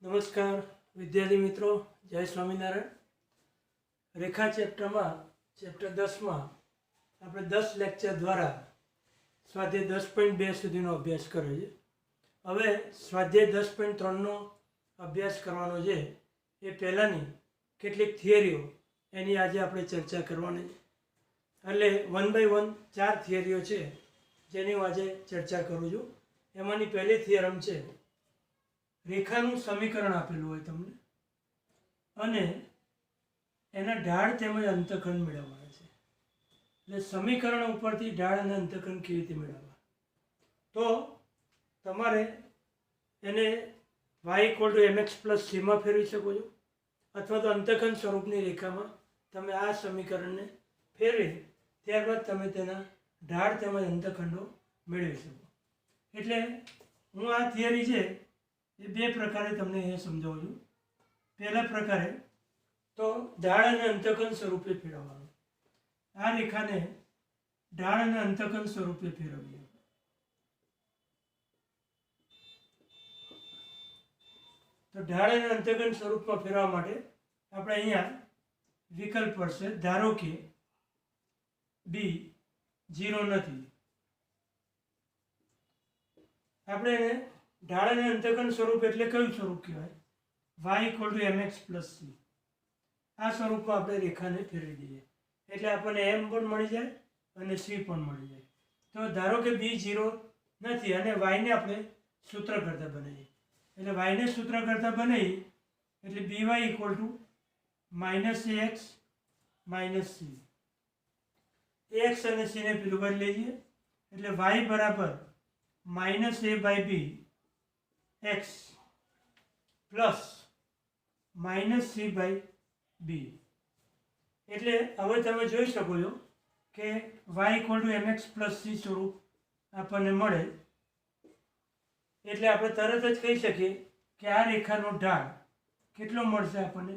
नमस्कार विद्यार्थी मित्रों, जय स्वामीनारायण। रेखा चैप्टर 10 में આપણે 10 લેક્ચર દ્વારા સ્વાધ્યાય 10.2 સુધીનો અભ્યાસ કર્યો છે। હવે સ્વાધ્યાય 10.3નો અભ્યાસ કરવાનો છે। એ પહેલાંની કેટલીક થિયરીઓ એની આજે આપણે ચર્ચા કરવાની છે। એટલે 1 બાય 1 4 થિયરીઓ છે જેની હું આજે ચર્ચા કરું છું। એમાંની પહેલી થિયરમ છે, રેખાનું સમીકરણ આપેલું હોય તમને અને એના ઢાળ તેમજ અંતઃખંડ મેળવવાના છે। એટલે સમીકરણ ઉપરથી ઢાળ અને અંતઃખંડ કેવી રીતે મેળવવા, તો તમારે એને y=mx+c માં ફેરવી શકો છો, અથવા તો અંતઃખંડ સ્વરૂપની રેખામાં તમે આ સમીકરણને ફેરવી ત્યારબાદ તમે તેના ઢાળ તેમજ અંતઃખંડો મેળવી શકો। એટલે હું આ થિયરી છે એ બે પ્રકારે તમને એ સમજાવું છું। પહેલા પ્રકારે તો ઢાળ અને અંતઃખંડ સ્વરૂપે ફેરવવાનું। આ રેખાને ઢાળ અને અંતઃખંડ સ્વરૂપે ફેરવીએ તો ઢાળ અને અંતઃખંડ સ્વરૂપમાં ફેરવવા માટે આપણે અહીંયા વિકલ્પ પડશે। ધારો કે બી 0 નથી, આપણે એને ઢાળ અને અંતઃખંડ સ્વરૂપ એટલે કયું સ્વરૂપ કહેવાય? y=mx+c। આ સ્વરૂપમાં આપણે રેખાને ફેરવી દઈએ એટલે આપણને m પણ મળી જાય અને c પણ મળી જાય। તો ધારો કે b 0 નથી અને y ને આપણે સૂત્ર કરતા બનાવીએ, એટલે y ને સૂત્ર કરતા બનાવી એટલે by -ax - c। ax અને c ને પેલું કરી લઈએ એટલે y બરાબર -a/b x પ્લસ -c/b। એટલે હવે તમે જોઈ શકો છો કે y=mx+c સ્વરૂપ આપણને મળે। એટલે આપણે તરત જ કહી શકીએ કે આ રેખાનો ઢાળ કેટલો મળશે આપણને?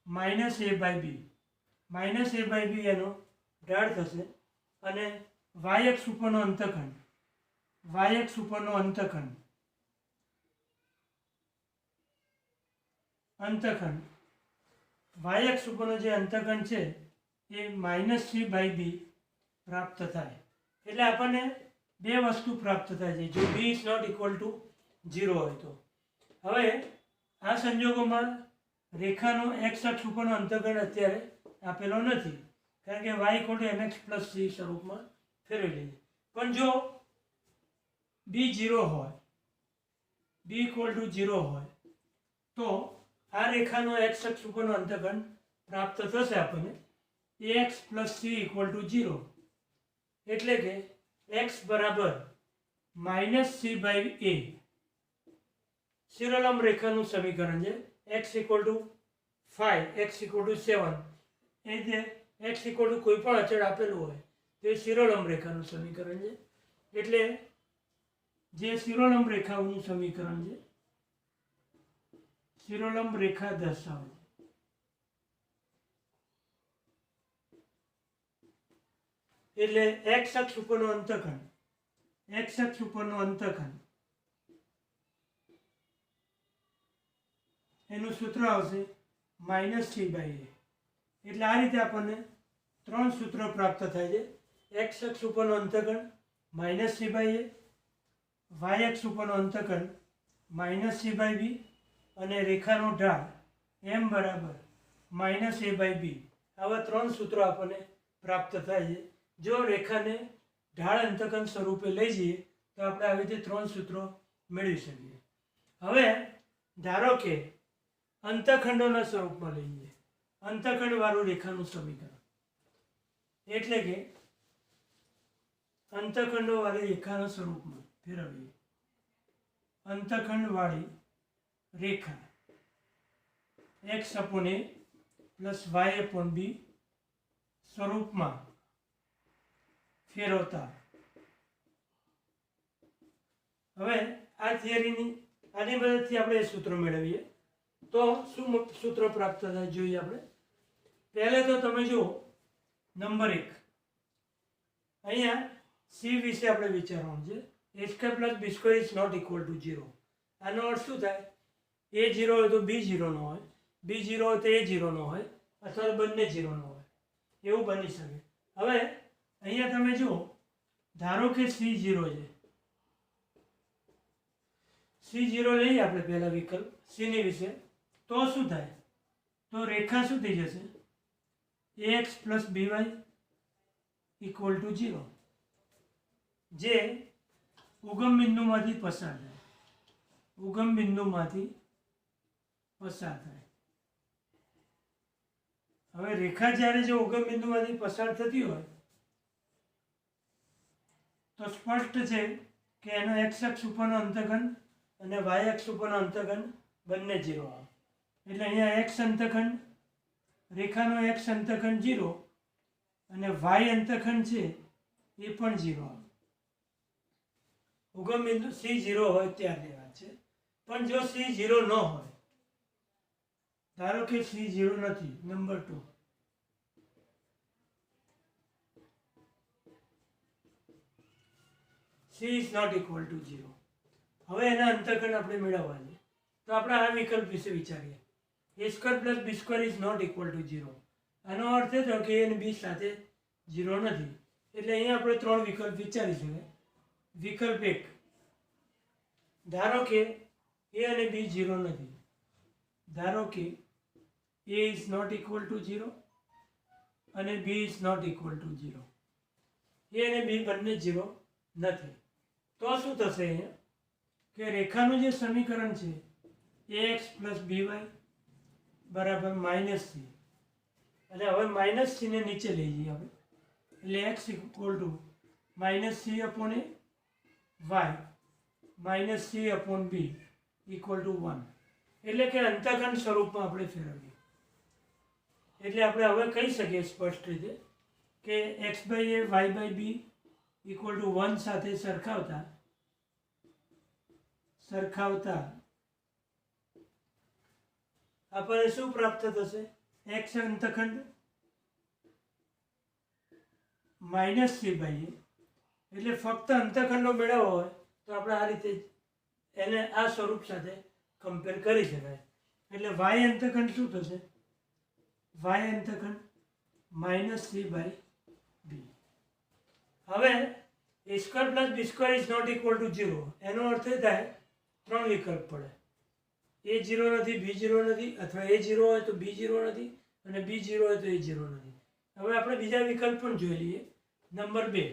-a/b। -a/b એનો ઢાળ થશે અને y અક્ષ ઉપરનો અંતઃખંડ y અક્ષ ઉપરનો જે અંતઃખંડ છે એ -c/b પ્રાપ્ત થાય। એટલે આપણને બે વસ્તુ પ્રાપ્ત થાય છે જો b ≠ 0 હોય તો। હવે આ સંજોગોમાં રેખાનો x અક્ષ ઉપરનો અંતઃખંડ અત્યારે આપેલો નથી, કારણ કે y=mx+c સ્વરૂપમાં ફેરવી લઈએ। પણ જો b 0 હોય, b = 0 હોય તો આ રેખાનો x અક્ષ ઉપરનો અંતઃખંડ પ્રાપ્ત થશે આપણને ax + c = 0। એટલે કે x બરાબર -c/a શિરોલંબ રેખાનું સમીકરણ છે। x = 5, x = 7 એ જે x = કોઈ પણ અચળ આપેલું હોય તો એ શિરોલંબ રેખાનું સમીકરણ છે। એટલે જે શિરોલંબ રેખાઓનું સમીકરણ છે, શિરોલંબ રેખા દર્શાવે એટલે x અક્ષ ઉપરનો અંતઃખંડ એનું સૂત્ર આવશે -c/a। એટલે આ રીતે આપણને ત્રણ સૂત્રો પ્રાપ્ત થાય છે। x અક્ષ ઉપરનો અંતઃખંડ -c/a, y અક્ષ ઉપરનો અંતઃખંડ -c/b અને રેખાનો ઢાળ m બરાબર -a/b। આવા ત્રણ સૂત્રો આપણને પ્રાપ્ત થાય છે। જો રેખાને ઢાળ અંતઃખંડ સ્વરૂપે લઈ જઈએ તો આપણે આવી રીતે ત્રણ સૂત્રો મેળવી શકીએ। હવે ધારો કે અંતઃખંડોના સ્વરૂપમાં લઈએ, અંતઃખંડવાળું રેખાનું સમીકરણ એટલે કે અંતઃખંડોવાળી રેખાના સ્વરૂપમાં ફેરવીએ। અંતઃખંડવાળી રેખા x/a + y/b સ્વરૂપમાં ફેરવતા। હવે આ થિયરીની આની મદદથી આપણે સૂત્રો મેળવીએ તો શું સૂત્ર પ્રાપ્ત થાય જોઈએ આપણે। પહેલે તો તમે જુઓ નંબર 1, અહીંયા c વિશે આપણે વિચારવાનું છે। a² + b² ≠ 0। આનો અર્થ શું થાય એ 0 હોય તો બી 0 નો હોય, બી 0 હોય તો એ 0 નો હોય, અથવા બંને 0 નો હોય, એવું બની શકે. હવે અહીંયા તમે જુઓ, ધારો કે સી 0 છે, સી 0 લઈએ આપણે પહેલા વિકલ્પ સીની વિશે, તો શું થાય? તો રેખા શું થઈ જશે? ax plus b y equal to 0, જે ઉગમ બિંદુમાંથી પસાર થાય, ઉગમ બિંદુમાંથી પસાર થાય. હવે રેખા જ્યારે જો ઉગમ બિંદુમાંથી પસાર થતી હોય તો સ્પષ્ટ છે કે એનો એક્સ અક્ષ ઉપરનો અંતખંડ અને વાય અક્ષ ઉપરનો અંતખંડ બંને 0 આવે. એટલે અહીંયા એક્સ અંતખંડ, રેખાનો એક્સ અંતખંડ 0 અને વાય અંતખંડ છે એ પણ 0 આવે. ઉગમ બિંદુ સી 0 હોય ત્યારની વાત છે. પણ જો સી 0 ન હોય, ધારો કે સી 0 નથી, number 2, C is not equal to 0, હવે એના અંતખંડ આપણે મેળવવા છે. તો આપણે આ વિકલ્પ વિશે વિચારીએ. A square plus B square is not equal to 0. આનો અર્થ એ થયો કે એ અને બી સાથે 0 નથી. એટલે અહીંયા આપણે 3 વિકલ્પ વિચારીશું. વિકલ્પ 1, ધારો કે એ અને બી 0 નથી, ધારો કે a is not equal to 0 અને b is not equal to 0, a અને b બંને 0 નથી. તો શું થશે? અહીંયા કે રેખાનું જે સમીકરણ છે ax પ્લસ બીવાય બરાબર -c, અને હવે -c ને નીચે લઈ જઈએ આપણે, એટલે x equal to -c upon a, y -c upon b equal to 1. એટલે કે અંતખંડ સ્વરૂપમાં આપણે ફેરવીએ. એટલે આપણે હવે કહી શકીએ સ્પષ્ટ રીતે કે x by a y by b equal to 1 સાથે સરખાવતા આપણને શું પ્રાપ્ત થશે? x અંતખંડ -c બાય a. એટલે ફક્ત અંતખંડો મેળવવો હોય તો આપણે આ રીતે એને આ સ્વરૂપ સાથે કમ્પેર કરી શકાય. એટલે y અંતખંડ શું થશે? y અંતખંડ -c બાય b. હવે a square plus B square is not equal to 0, એનો અર્થ એ થાય 3 વિકલ્પ પડે. a 0 નથી, b 0 નથી, અથવા a 0 હોય તો b 0 નથી, અને b 0 હોય તો a 0 નથી. હવે આપણે બીજા વિકલ્પ પણ જોઈ લઈએ. નંબર 2,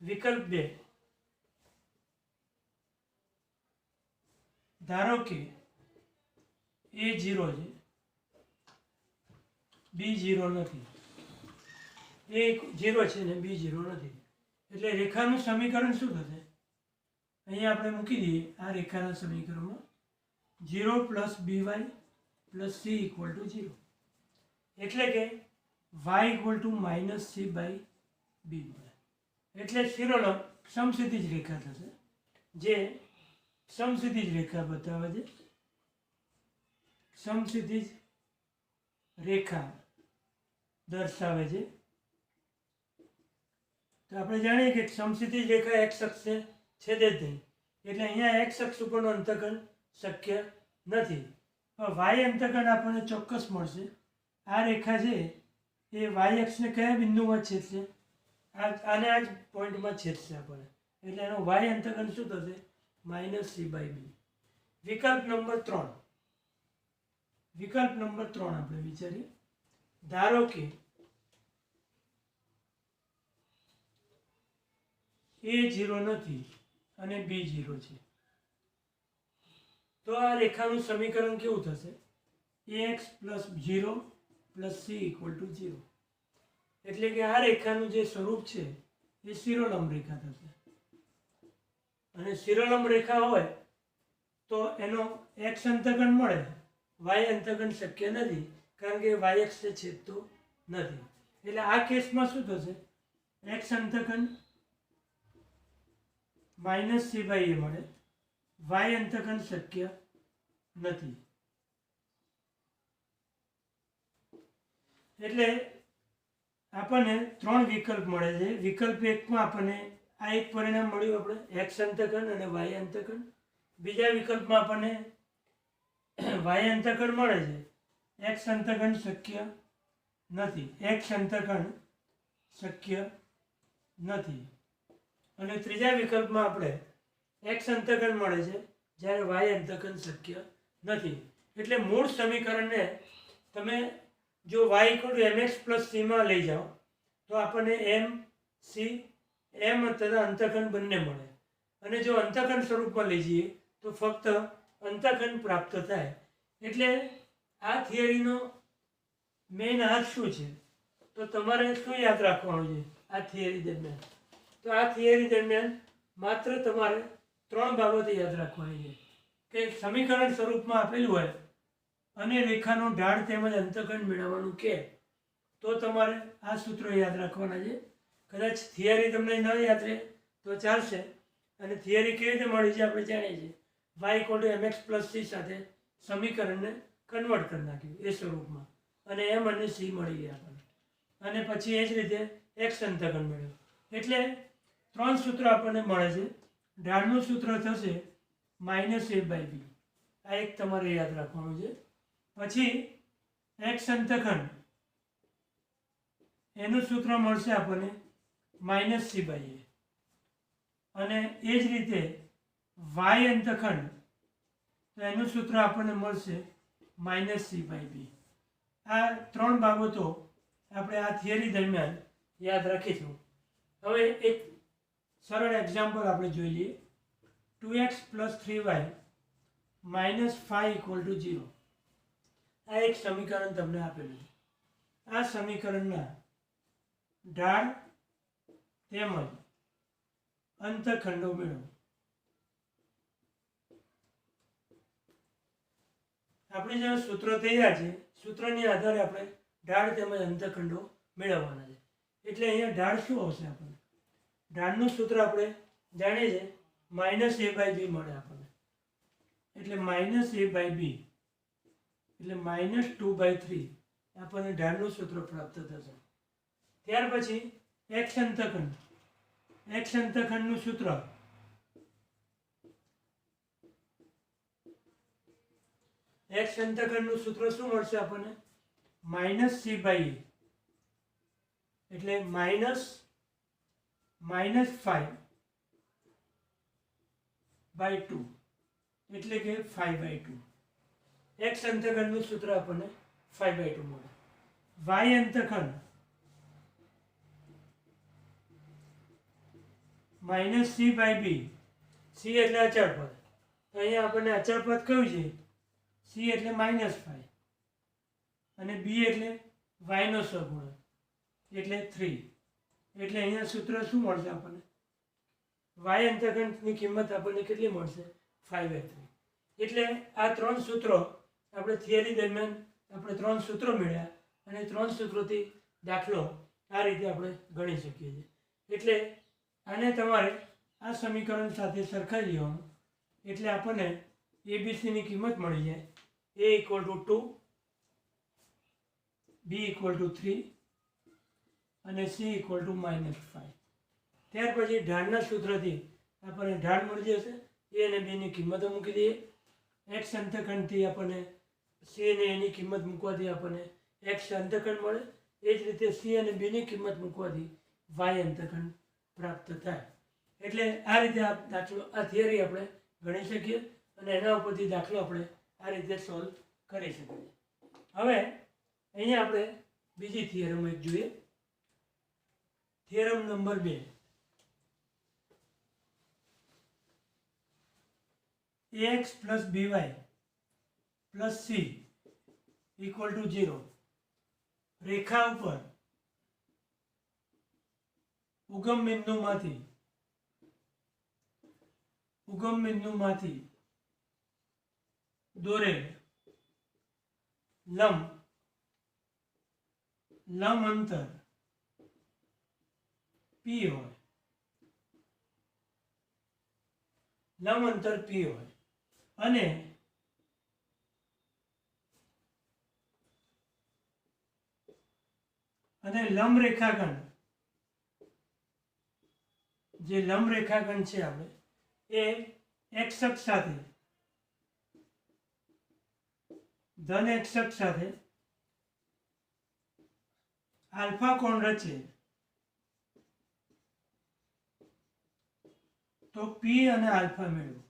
વિકલ્પ 2, ધારો કે a 0 છે, b 0 નથી, a 0 છે ને b 0 નથી. એટલે રેખાનું સમીકરણ શું થશે? અહીંયા આપણે મૂકી દઈએ આ રેખાના સમીકરણમાં 0 plus b y plus c equal to 0. એટલે કે y equal to -c by b મળે. એટલે શિરોલંબ સમક્ષિતિજ રેખા થશે, જે સમક્ષિતિજ રેખા બતાવે છે. સમક્ષિતિજ રેખા દર્શાવે છે. તો આપણે જાણીએ કે સમક્ષિતિજ રેખા x અક્ષને છેદે જ નહીં. એટલે અહીંયા x અક્ષ ઉપરનો અંતખંડ શક્ય નથી. y અંતખંડ આપણને ચોક્કસ મળશે. આ રેખા છે એ y અક્ષને કયા બિંદુમાં છેદશે? આને આ જ પોઈન્ટમાં છેદશે આપણને. એટલે એનો y અંતખંડ શું થશે? -c by b. વિકલ્પ નંબર 3, વિકલ્પ નંબર 3 આપણે વિચારીએ. ધારો કે a 0 નથી અને b 0 છે, તો આ રેખાનું સમીકરણ કેવું થશે? ax plus 0 plus c equal to 0. એટલે કે આ રેખાનું જે સ્વરૂપ છે એ શિરોલંબ રેખા થશે. અને શિરોલંબ રેખા હોય તો એનો x અંતખંડ મળે, y અંતખંડ શક્ય નથી, કારણ કે y અક્ષને છેદતો નથી. એટલે આ કેસમાં શું થશે? x અંતખંડ -c બાય a મળે, y અંતખંડ શક્ય નથી. એટલે આપણને 3 વિકલ્પ મળે છે. વિકલ્પ 1 માં આપણને આ એક પરિણામ મળ્યું, આપણે x અંતખંડ અને y અંતખંડ. બીજા વિકલ્પમાં આપણને વાય અંતઃખંડ મળે છે, એક્સ અંતઃખંડ શક્ય નથી, એક્સ અંતઃખંડ શક્ય નથી. અને ત્રીજા વિકલ્પમાં આપણે એક્સ અંતઃખંડ મળે છે જ્યારે વાય અંતઃખંડ શક્ય નથી. એટલે મૂળ સમીકરણને તમે જો y equal to mx plus સીમાં લઈ જાઓ તો આપણને એમ સી એમ તથા અંતઃખંડ બંને મળે. અને જો અંતઃખંડ સ્વરૂપમાં લઈ જઈએ તો ફક્ત અંતઃખંડ પ્રાપ્ત થાય. એટલે આ થિયરીનો મેઇન હાથ શું છે? તો તમારે શું યાદ રાખવાનું છે આ થિયરી દરમિયાન? તો આ થિયરી દરમિયાન માત્ર તમારે 3 બાબતો યાદ રાખવાની છે કે સમીકરણ સ્વરૂપમાં આપેલું હોય અને રેખાનો ઢાળ તેમજ અંતઃખંડ મેળવવાનું કે તો તમારે આ સૂત્રો યાદ રાખવાના છે. કદાચ થિયરી તમને ન યાદ રહે તો ચાલશે. અને થિયરી કેવી રીતે મળી છે આપણે જાણીએ છીએ. Y equal to mx plus C સાથે સમીકરણને કન્વર્ટ કરી નાખ્યું એ સ્વરૂપમાં અને એમ અને સી મળી ગયા આપણને. અને પછી એ જ રીતે એક્સ અંતઃખંડ મેળવ્યું. એટલે 3 સૂત્રો આપણને મળે છે. ઢાળનું સૂત્ર થશે -a/b. આ એક તમારે યાદ રાખવાનું છે. પછી એક્સ અંતઃખંડ એનું સૂત્ર મળશે આપણને -c/a. અને એ જ રીતે વાય અંતઃખંડ તો એનું સૂત્ર આપણને મળશે -c/b. આ 3 બાબતો આપણે આ થિયરી દરમિયાન યાદ રાખીશું. હવે એક સરળ એક્ઝામ્પલ આપણે જોઈ લઈએ. 2x + 3y - 5 = 0. આ એક સમીકરણ તમને આપેલું છે. આ સમીકરણના ઢાળ તેમજ અંતઃખંડો મેળવો. આપણે જે સૂત્ર તૈયાર છે સૂત્રની આધારે આપણે ઢાળ તેમજ અંતઃખંડો મેળવવાના છે. એટલે અહીંયા ઢાળ શું આવશે? આપણને ઢાળનું સૂત્ર આપણે જાણીએ છીએ -a/b મળે આપણને. એટલે -a/b એટલે -2/3 આપણને ઢાળનું સૂત્ર પ્રાપ્ત થશે. ત્યાર પછી એક્સ અંતઃખંડનું સૂત્ર એક્સ અંતઃખંડનું સૂત્ર શું મળશે આપણને? -c/a એટલે -5/2 એટલે કે 5/2. એક્સ અંતઃખંડનું સૂત્ર આપણને 5/2 મળે. Y અંતઃખંડ -c/b. c એટલે અચળ પદ. તો અહીંયા આપણને અચળ પદ કયું છે? c એટલે -5 અને b એટલે y નો સહગુણક એટલે 3. એટલે અહીંયા સૂત્ર શું મળશે આપણને? વાય અંતઃખંડની કિંમત આપણને કેટલી મળશે? 5/3. એટલે આ 3 સૂત્રો આપણે થિયરી દરમિયાન આપણે 3 સૂત્રો મેળવ્યા અને 3 સૂત્રોથી દાખલો આ રીતે આપણે ગણી શકીએ છીએ. એટલે આને તમારે આ સમીકરણ સાથે સરખાવી લેવાનું. એટલે આપણને એબીસીની કિંમત મળી જાય. a = 2, b = 3 અને c = -5. ત્યાર પછી ઢાળના સૂત્રથી આપણને ઢાળ મળી જશે. a અને b ની કિંમતો મૂકી દઈએ. એક્સ અંતઃખંડથી આપણને c અને a ની કિંમત મૂકવાથી આપણને એક્સ અંતઃખંડ મળે. એ જ રીતે c અને b ની કિંમત મૂકવાથી વાય અંતઃખંડ પ્રાપ્ત થાય. એટલે આ રીતે આ દાખલો આ થિયરી આપણે ગણી શકીએ અને એના ઉપરથી દાખલો આપણે આ રીતે સોલ્વ કરી શકીએ. હવે અહીંયા આપણે બીજી થિયરમ એક જોઈએ. Theorem number 2. ax + by + c = 0. રેખા ઉપર ઉગમ બિંદુમાંથી દોરેલ લંબ અંતર p હોય. લંબ અંતર p હોય અને લંબ રેખાખંડ જે લંબ રેખાખંડ છે આપણે એ x અક્ષ સાથે ધન એક્સ અક્ષ સાથે આલ્ફા કોણ રચે તો પી અને આલ્ફા મેળવો.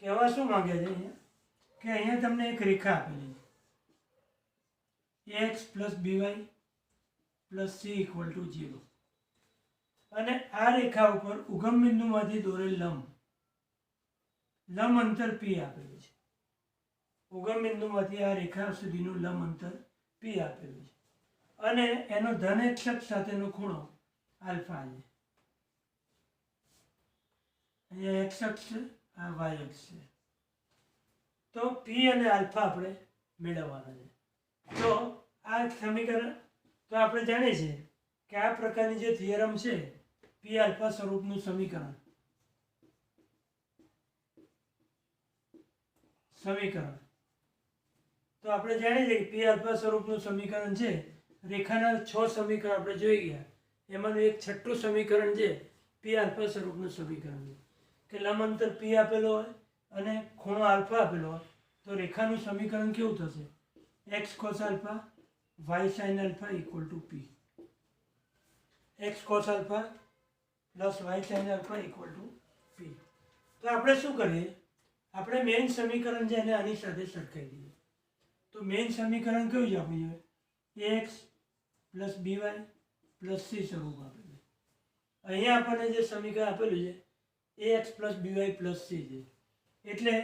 કહેવા શું માંગે છે અહીંયા કે અહીંયા તમને એક રેખા આપેલી છે x plus b y plus c equal to 0 અને આ રેખા ઉપર ઉગમ બિંદુમાંથી દોરેલ લંબ અંતર પી આપેલું છે. ઉગમ બિંદુમાંથી આ રેખા સુધીનું લંબ અંતર પી આપેલું છે અને એનો ધન એક્સ અક્ષ સાથેનો ખૂણો આલ્ફા છે. અહીંયા એક્સ અક્ષ છે, આ વાય અક્ષ છે. તો પી અને આલ્ફા આપણે મેળવવાના છે. તો આ સમીકરણ તો આપણે જાણીએ છીએ કે આ પ્રકારની જે થિયરમ છે પી આલ્ફા સ્વરૂપનું સમીકરણ તો આપણે જાણીએ છીએ કે પી આલ્ફા સ્વરૂપનું સમીકરણ છે. રેખાના 6 સમીકરણ આપણે જોઈ ગયા, એમાંનું એક છઠ્ઠું સમીકરણ છે પી આલ્ફા સ્વરૂપનું સમીકરણ છે કે લંબ અંતર પી આપેલો હોય અને ખૂણો આલ્ફા આપેલો હોય તો રેખાનું સમીકરણ કેવું થશે? X cos alpha y sine alpha equal to p. X cos alpha plus y sine alpha equal to p. તો આપણે શું કરીએ, આપણે મેઇન સમીકરણ છે એને આની સાથે સરખાઈ દઈએ. તો મેઇન સમીકરણ કયું છે આપણું? X plus b y plus C સ્વરૂપ આપેલું. અહીંયા આપણને જે સમીકરણ આપેલું છે એ x plus b y plus C છે. એટલે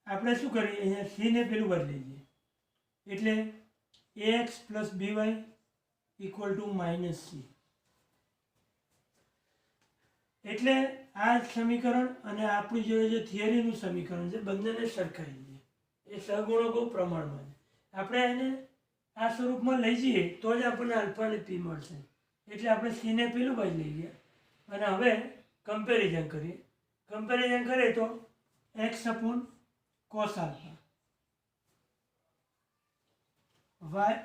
આપણે શું કરીએ, અહીંયા સીને પેલું બદલી દઈએ એટલે x plus b y equal to minus c. એટલે આ સમીકરણ અને આપણી જોડે જે થિયરીનું સમીકરણ છે બંનેને સરખાઈ દઈએ. એ સહગુણકો પ્રમાણમાં છે. આપણે એને આ સ્વરૂપમાં લઈ જઈએ તો જ આપણને આલ્ફા અને પી મળશે. એટલે આપણે સીને પેલું બાજુ લઈ ગયા અને હવે કમ્પેરિઝન કરીએ. કમ્પેરિઝન કરીએ તો x upon cos alpha y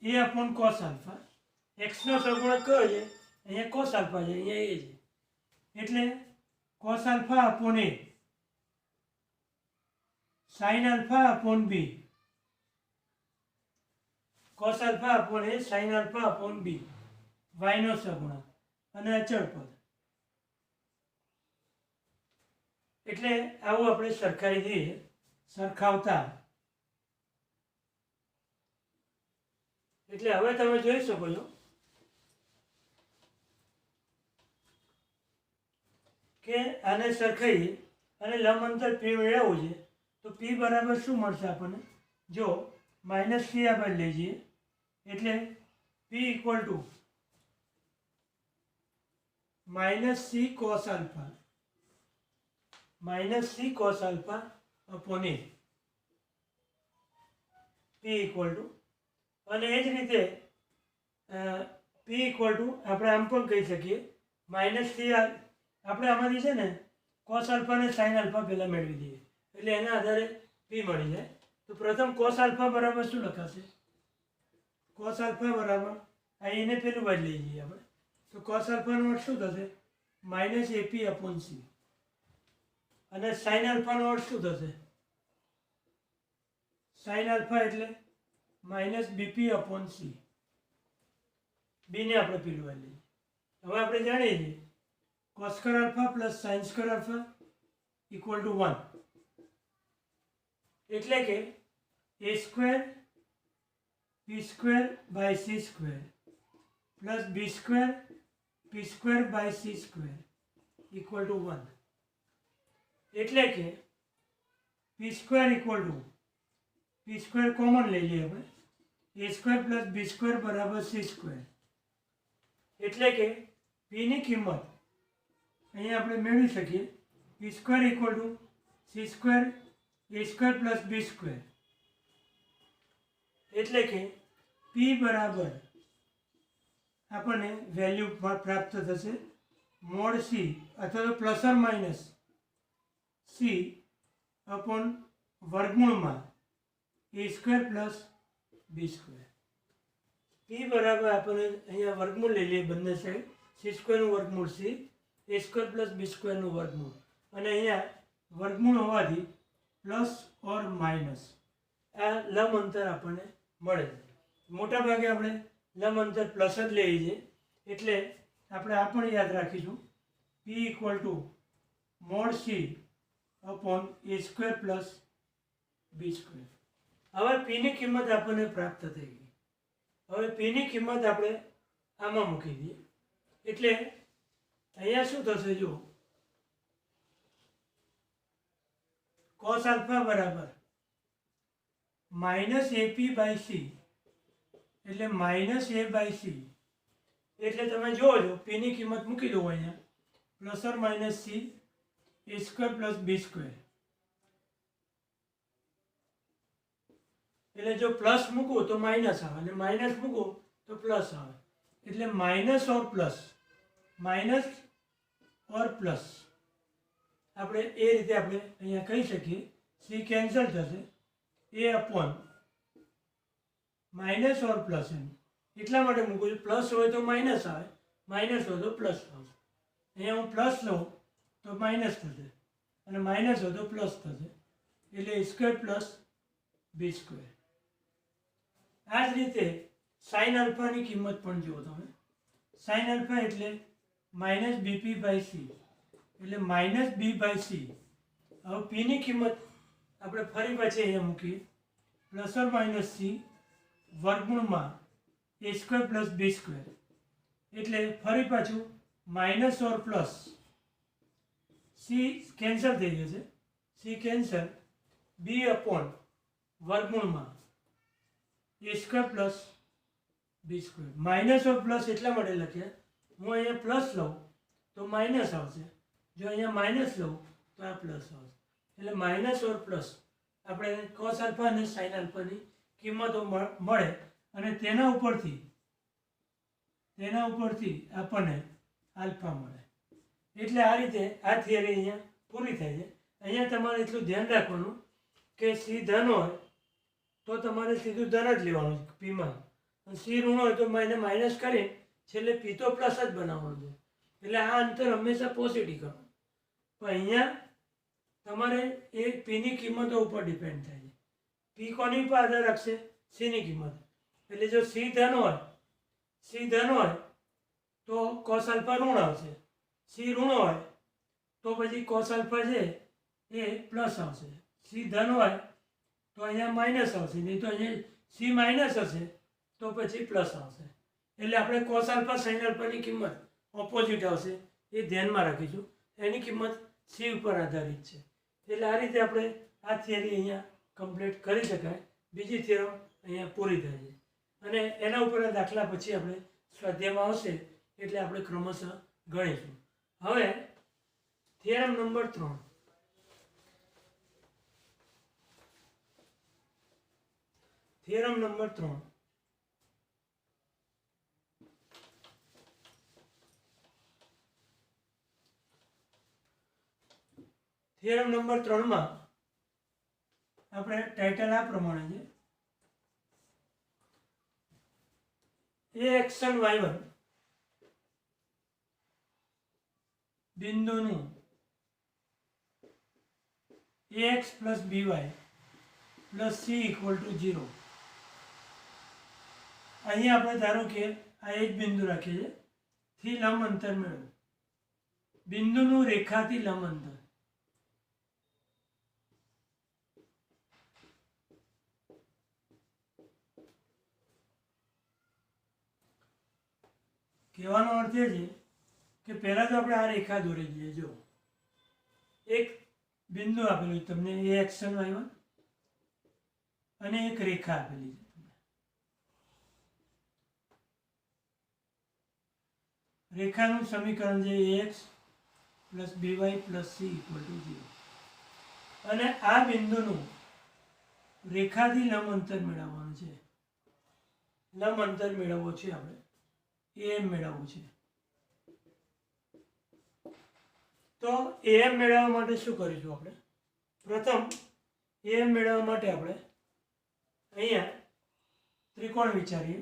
a upon cos alpha. એક્સનો સહગુણક કયો છે? અહીંયા કોસ આલ્ફા છે, અહીંયા એ છે. એટલે કોસ આલ્ફા અપોન એ સાઇન આલ્ફા અપોન બી. કોસ આલ્ફા અપોન એ સાઇન આલ્ફા અપોન બી વાયનો સહગુણક અને અચળ પદ. એટલે આવું આપણે સરખાવી દઈએ. સરખાવતા એટલે હવે તમે જોઈ શકો છો કે આને સરખાઈએ અને લંબ અંતર પી મેળવવું છે તો પી બરાબર શું મળશે આપણને? જો માઇનસ સી આપણે લઈ જઈએ એટલે p equal to minus c cos alpha upon a p equal to. અને એ જ રીતે પી ઇક્વલ ટુ આપણે આમ પણ કહી શકીએ માઇનસ સી. આપણે આમાંથી છે ને કોસ આલ્ફા અને સાઇન આલ્ફા પહેલાં મેળવી દઈએ એટલે એના આધારે પી મળી જાય. તો પ્રથમ કોસ આલ્ફા બરાબર શું લખાશે? કોસ આલ્ફા બરાબર એને પેલું બાજુ લઈ જઈએ આપણે તો કોસ આલ્ફાનો અર્થ શું થશે? Minus a p upon c. અને સાઇન આલ્ફાનો અર્થ શું થશે? સાઇન આલ્ફા એટલે માઇનસ બીપી અપોન સી. બીને આપણે પેલું બાજુ લઈએ. હવે આપણે જાણીએ છીએ cos square alpha plus sine square alpha equal to 1. એટલે કે a square p square by c square plus B square p square by c square equal to 1. એટલે કે p square equal to p square common લઈ લઈએ આપણે a square plus B square બરાબર c square. એટલે કે પીની કિંમત અહીંયા આપણે મેળવી શકીએ p square equal to c square a square plus B square. એટલે કે પી બરાબર આપણને વેલ્યુ પ્રાપ્ત થશે મોડ સી અથવા તો plus or minus C upon વર્ગમૂળમાં એ સ્ક્વેર પ્લસ બી સ્ક્વેર. પી બરાબર આપણને અહીંયા વર્ગમૂળ લઈ લઈએ બંને સાઈડ. સી સ્ક્વેરનું વર્ગમૂળ સી એ સ્ક્વેર પ્લસ બી સ્ક્વેરનું વર્ગમૂળ અને અહીંયા વર્ગમૂળ હોવાથી પ્લસ ઓર માઇનસ આ લંબ અંતર આપણને મળે છે. મોટા ભાગે આપણે લંબ અંતર પ્લસ જ લઈએ છીએ, એટલે આપણે આ પણ યાદ રાખીશું, p equal to mod c upon a square plus B square. હવે પીની કિંમત આપણને પ્રાપ્ત થઈ ગઈ. હવે પીની કિંમત આપણે આમાં મૂકી દઈએ, એટલે અહીંયા શું થશે, જો cos આલ્ફા બરાબર માઇનસ એપી બાય સી, એટલે માઇનસ એ બાય સી, એટલે તમે જુઓ છો પીની કિંમત મૂકી દો અહીંયા, plus or minus C A square plus B square. એટલે જો પ્લસ મૂકું તો માઇનસ આવે, અને માઇનસ મૂકું તો પ્લસ આવે, એટલે માઇનસ ઓર પ્લસ, માઇનસ ઓર પ્લસ આપણે એ રીતે આપણે અહીંયા કહી શકીએ. સી કેન્સલ થશે, એ અપોન માઇનસ ઓર પ્લસ, એમ એટલા માટે મૂકું છું, પ્લસ હોય તો માઇનસ આવે, માઇનસ હોય તો પ્લસ આવશે. અહીંયા હું પ્લસ લઉં તો માઇનસ થશે, અને માઇનસ હોય તો પ્લસ થશે, એટલે સ્ક્વેર પ્લસ બી સ્ક્વેર. આ જ રીતે સાઇન આલ્ફાની કિંમત પણ જુઓ તમે, સાઇન આલ્ફા એટલે માઇનસ બીપી બાય સી, એટલે માઇનસ બી બાય સી. હવે પીની કિંમત આપણે ફરી પાછી અહીંયા મૂકીએ, પ્લસ ઓર માઇનસ સી વર્ગમૂળમાં એ સ્ક્વેર પ્લસ બી સ્ક્વેર, એટલે ફરી પાછું માઇનસ ઓર પ્લસ, સી કેન્સલ થઈ જશે, સી કેન્સલ, બી અપોન વર્ગમૂળમાં એ સ્ક્વેર પ્લસ બી સ્ક્વેર. માઇનસ ઓર પ્લસ એટલા માટે લખ્યા, હું અહીંયા પ્લસ લઉં તો માઇનસ આવશે, જો અહીંયા માઇનસ લઉં તો આ પ્લસ આવશે, એટલે માઇનસ ઓર પ્લસ આપણે કોસ આલ્ફા અને સાઇન આલ્ફાની કિંમતો મળે, અને તેના ઉપરથી આપણને આલ્ફા મળે. એટલે આ રીતે આ થિયરી અહીંયા પૂરી થાય છે. અહીંયા તમારે એટલું ધ્યાન રાખવાનું કે સી ધન હોય તો તમારે સીધું ધન જ લેવાનું છે પીમાં, અને સી ઋણ હોય તો એને માઇનસ કરી છેલ્લે પી તો પ્લસ જ બનાવવાનું છે, એટલે આ અંતર હંમેશા પોઝિટિવ કરવાનું. પણ અહીંયા તમારે એ પીની કિંમતો ઉપર ડિપેન્ડ થાય છે. પી કોની પર આધાર રાખશે, સીની કિંમત. એટલે જો સી ધન હોય તો કોસ આલ્ફા ઋણ આવશે, સી ઋણ હોય તો પછી કોસ આલ્ફા છે એ પ્લસ આવશે, સી ધન હોય તો અહીંયા માઇનસ આવશે, નહીં તો અહીંયા સી માઇનસ હશે તો પછી પ્લસ આવશે. એટલે આપણે કોસ આલ્ફા સાઇન આલ્ફાની કિંમત ઓપોઝિટ આવશે, એ ધ્યાનમાં રાખીશું. એની કિંમત સી ઉપર આધારિત છે. એટલે આ રીતે આપણે આ થિયરી અહીંયા કમ્પ્લીટ કરી શકાય. બીજી થિયરમ અહીંયા પૂરી થાય છે, અને એના ઉપરના દાખલા પછી આપણે સ્વાધ્યાયમાં આવશે એટલે આપણે ક્રમશઃ ગણીશું. હવે theorem number 3. Theorem number 3. Theorem number 3 માં આપણે ટાઇટલ આ પ્રમાણે છે, ax and y1 બિંદુનું ax plus by plus c equal to 0. અહીંયા આપણે ધારો કે આ એક બિંદુ રાખીએ છીએ, થી લંબ અંતર મેળવો. બિંદુનું રેખાથી લંબ અંતર, કહેવાનો અર્થ એ છે કે પહેલાં તો આપણે આ રેખા દોરી દઈએ. જો એક બિંદુ આપેલું છે તમને ax and y1, અને એક રેખા આપેલી છે તમને. રેખાનું સમીકરણ છે ax plus by plus c equal to 0. અને આ બિંદુનું રેખાથી લંબ અંતર મેળવવાનું છે. લંબ અંતર મેળવવો છે આપણે, am મેળવવું છે. તો am મેળવવા માટે શું કરીશું આપણે? પ્રથમ am મેળવવા માટે આપણે અહીંયા ત્રિકોણ વિચારીએ.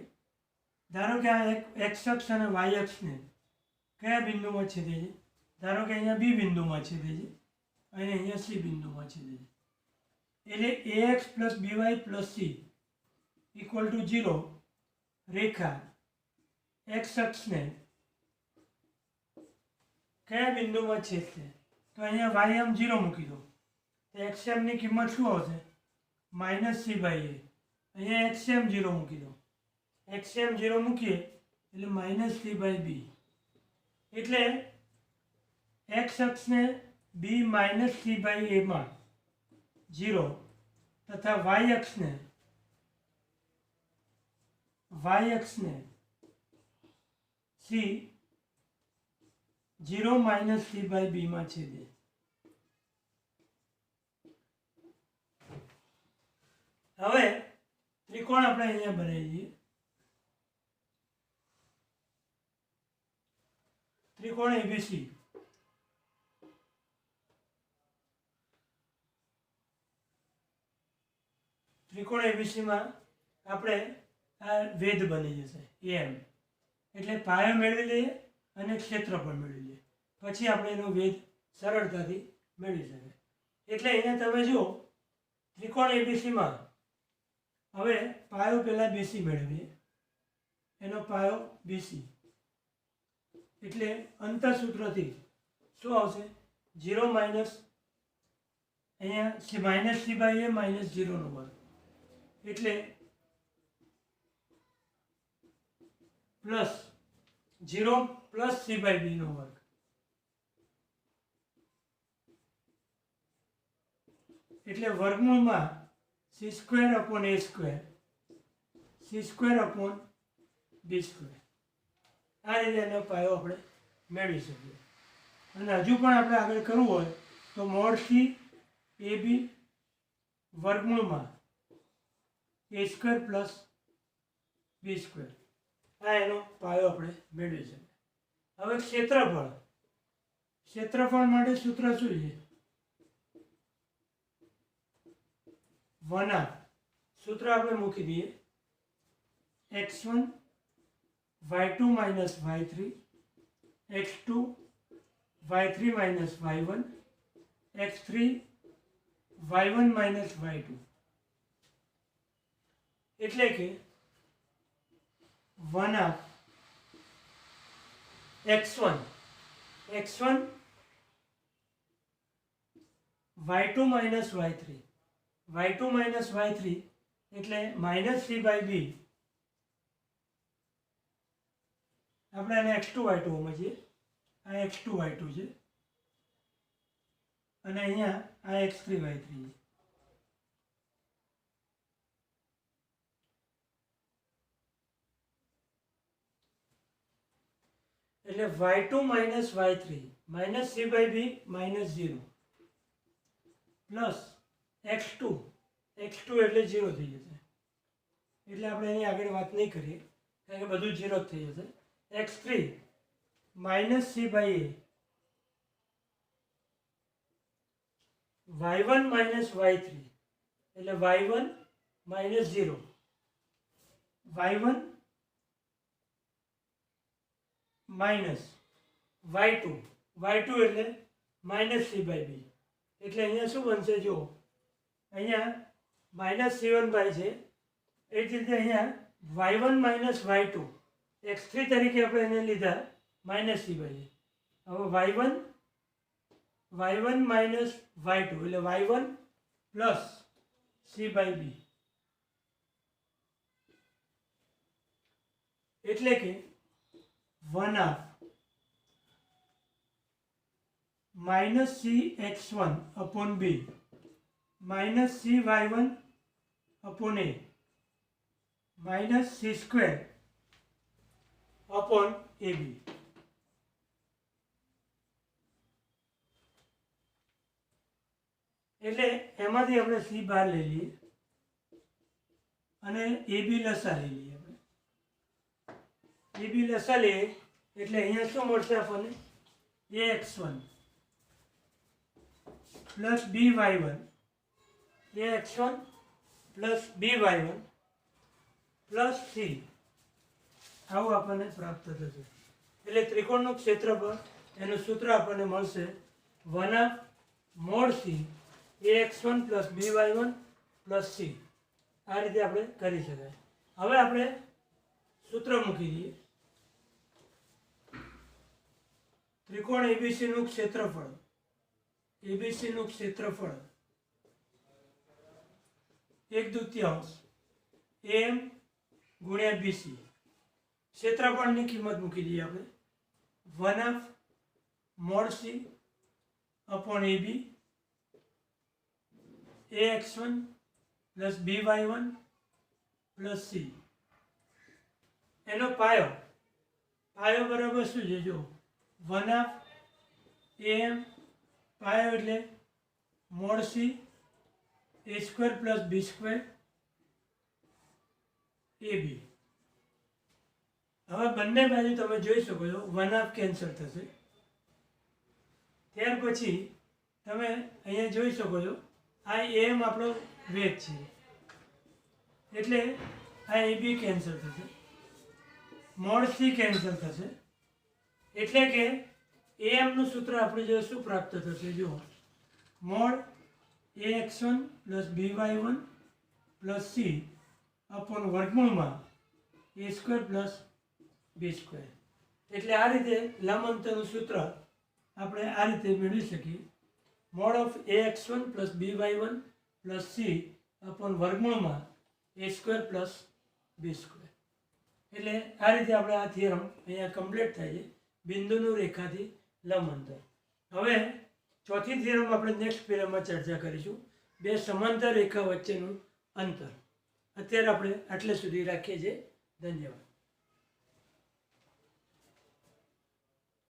ધારો કે આ x અક્ષ અને y અક્ષને કયા બિંદુમાં છેદે છે? ધારો કે અહીંયા બી બિંદુમાં છેદે છે અને અહીંયા સી બિંદુમાં છેદે છે. એટલે ax plus by plus c equal to 0 Rekha x અક્ષને કયા બિંદુમાં છેદશે? તો અહીંયા y m 0 મૂકી દો તો xm ની કિંમત શું આવશે? -c/a. અહીંયા xm 0 મૂકી દો, xm 0 મૂકીએ એટલે -c/b. એટલે x અક્ષને b -c/a માં 0 તથા y અક્ષને c 0 -c/b માં છેદે. હવે ત્રિકોણ આપણે અહીંયા બનાવીએ. ત્રિકોણ ABC. ત્રિકોણ ABC માં આપણે આ વેધ બની જશે am. એટલે પાયો મેળવી લઈએ અને ક્ષેત્રફળ મેળવી લઈએ, પછી આપણે એનો વેધ સરળતાથી મેળવી શકીએ. એટલે અહીંયા તમે જુઓ ત્રિકોણ ABC માં હવે પાયો પહેલાં BC મેળવીએ. એનો પાયો BC એટલે અંતર સૂત્રથી શું આવશે? 0 માઇનસ અહીંયા -c/a -0 નો વર્ગ એટલે પ્લસ 0 પ્લસ c/b નો વર્ગ એટલે વર્ગમૂળમાં c²/a², c²/b². આ રીતે એનો પાયો આપણે મેળવી શકીએ. અને હજુ પણ આપણે આગળ કરવું હોય તો મોડ c ab વર્ગમૂળમાં a² પ્લસ b². આ એનો પાયો આપણે મેળવી શકીએ. હવે ક્ષેત્રફળ માટે સૂત્ર શું છે? 1/2 સૂત્ર આપણે મૂકી દઈએ. x1 y2 minus y3 x2 y3 minus y1 x3 y1 minus y2. એટલે કે 1/2 x1 y2 minus y3 એટલે -c/b. આપણે આને x2 y2 સમજીએ. આ x2 y2 છે અને અહીંયા આ x3 y3 છે. એટલે y2 minus y3 -c/b -0 plus x2 એટલે 0 થઈ જશે. એટલે આપણે એની આગળ વાત નહીં કરીએ કારણ કે બધું 0 જ થઈ જશે. x3 -c/a y1 minus y3 એટલે y1 minus 0 y1 minus y2 એટલે -c/b. એટલે અહીંયા શું બનશે? જો અહીંયા -c1/, છે એ જ રીતે અહીંયા y1 minus y2 x3 તરીકે આપણે એને લીધા -c/a. હવે y1 minus y2 એટલે y1 plus c/b. એટલે કે 1/2 -cx1 upon b -cy1 upon a -c² upon ab. એટલે એમાંથી આપણે c બહાર લઈ લઈએ અને ab લસા લઈ લઈએ. ab લસા લઈએ એટલે અહીંયા શું મળશે આપણને? ax1 plus by1 ax1 plus by1 plus c આવું આપણને પ્રાપ્ત થશે. એટલે ત્રિકોણનું ક્ષેત્રફળ એનું સૂત્ર આપણને મળશે 1/2 mod c ax1 plus by1 plus c આ રીતે આપણે કરી શકાય. હવે આપણે સૂત્ર મૂકી દઈએ. ત્રિકોણ એબીસી નું ક્ષેત્રફળ એક દૂતીયાંશ am ગુણ્યા બીસી. ક્ષેત્રફળની કિંમત મૂકી દઈએ આપણે 1/2 mod c upon ab ax1 plus by1 plus c. એનો પાયો બરાબર શું છે? જો 1/2 am પાયો એટલે mod c a² plus b² ab. હવે બંને બાજુ તમે જોઈ શકો છો 1/2 કેન્સલ થશે. ત્યાર પછી તમે અહીંયા જોઈ શકો છો આ am આપણો વેગ છે એટલે આ ab કેન્સલ થશે, mod c કેન્સલ થશે. એટલે કે am નું સૂત્ર આપણે જો શું પ્રાપ્ત થશે? જો mod ax1 plus by1 plus c upon વર્ગમૂળમાં a² પ્લસ b². એટલે આ રીતે લંબ અંતરનું સૂત્ર આપણે આ રીતે મેળવી શકીએ. mod of ax1 plus by1 plus c upon વર્ગમૂળમાં a² પ્લસ b². એટલે આ રીતે આપણે આ થિયરમ અહીંયા કમ્પ્લીટ થાય છે, બિંદુનું રેખાથી લંબ અંતર. હવે ચોથી થિયરમ આપણે નેક્સ્ટ પીરિયડમાં ચર્ચા કરીશું, બે સમાંતર રેખા વચ્ચેનું અંતર. અત્યારે આપણે આટલે સુધી રાખીએ છીએ. ધન્યવાદ.